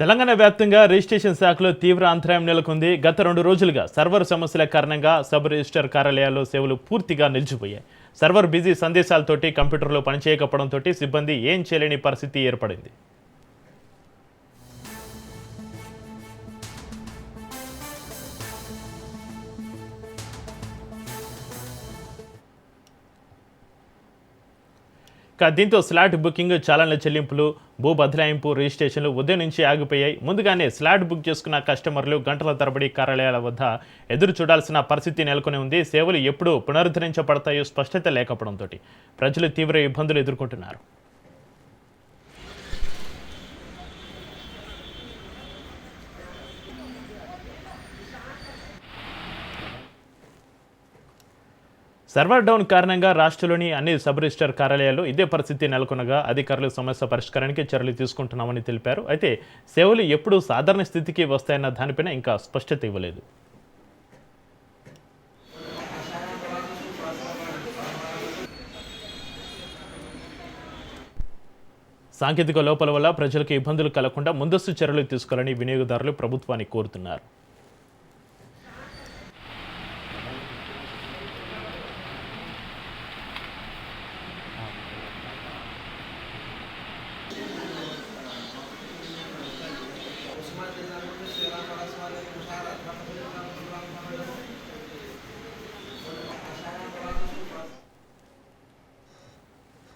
తెలంగాణ వ్యాప్తంగా రిజిస్ట్రేషన్ శాఖలో తీవ్ర అంతరాయం నెలకొంది. గత 2 రోజులుగా సర్వర్ సమస్యల కారణంగా సబ్ రిజిస్టర్ కార్యాలయాల్లో సేవలు పూర్తిగా నిలిచిపోయాయి. సర్వర్ బిజీ సందేశాలతోటి కంప్యూటర్లో పనిచేయకపోవడంతో సిబ్బంది ఏం చేయలేని పరిస్థితి ఏర్పడింది. దీంతో స్లాట్ బుకింగ్, చాలన్ల చెల్లింపులు, భూ బదలాయింపు, రిజిస్ట్రేషన్లు ఉదయం నుంచి ఆగిపోయాయి. ముందుగానే స్లాట్ బుక్ చేసుకున్న కస్టమర్లు గంటల తరబడి కార్యాలయాల వద్ద ఎదురు చూడాల్సిన పరిస్థితి నెలకొని ఉంది. సేవలు ఎప్పుడు పునరుద్ధరించబడతాయో స్పష్టత లేకపోవడంతో ప్రజలు తీవ్ర ఇబ్బందులు ఎదుర్కొంటున్నారు. సర్వర్ డౌన్ కారణంగా రాష్ట్రంలోని అన్ని సబ్ రిజిస్టర్ కార్యాలయాల్లో ఇదే పరిస్థితి నెలకొనగా అధికారులు సమస్య పరిష్కారానికి చర్యలు తీసుకుంటున్నామని తెలిపారు. అయితే సేవలు ఎప్పుడు సాధారణ స్థితికి వస్తాయన్న దానిపైన ఇంకా స్పష్టత ఇవ్వలేదు. సాంకేతిక లోపాల వల్ల ప్రజలకు ఇబ్బందులు కలగకుండా ముందస్తు చర్యలు తీసుకోవాలని వినియోగదారులు ప్రభుత్వాన్ని కోరుతున్నారు.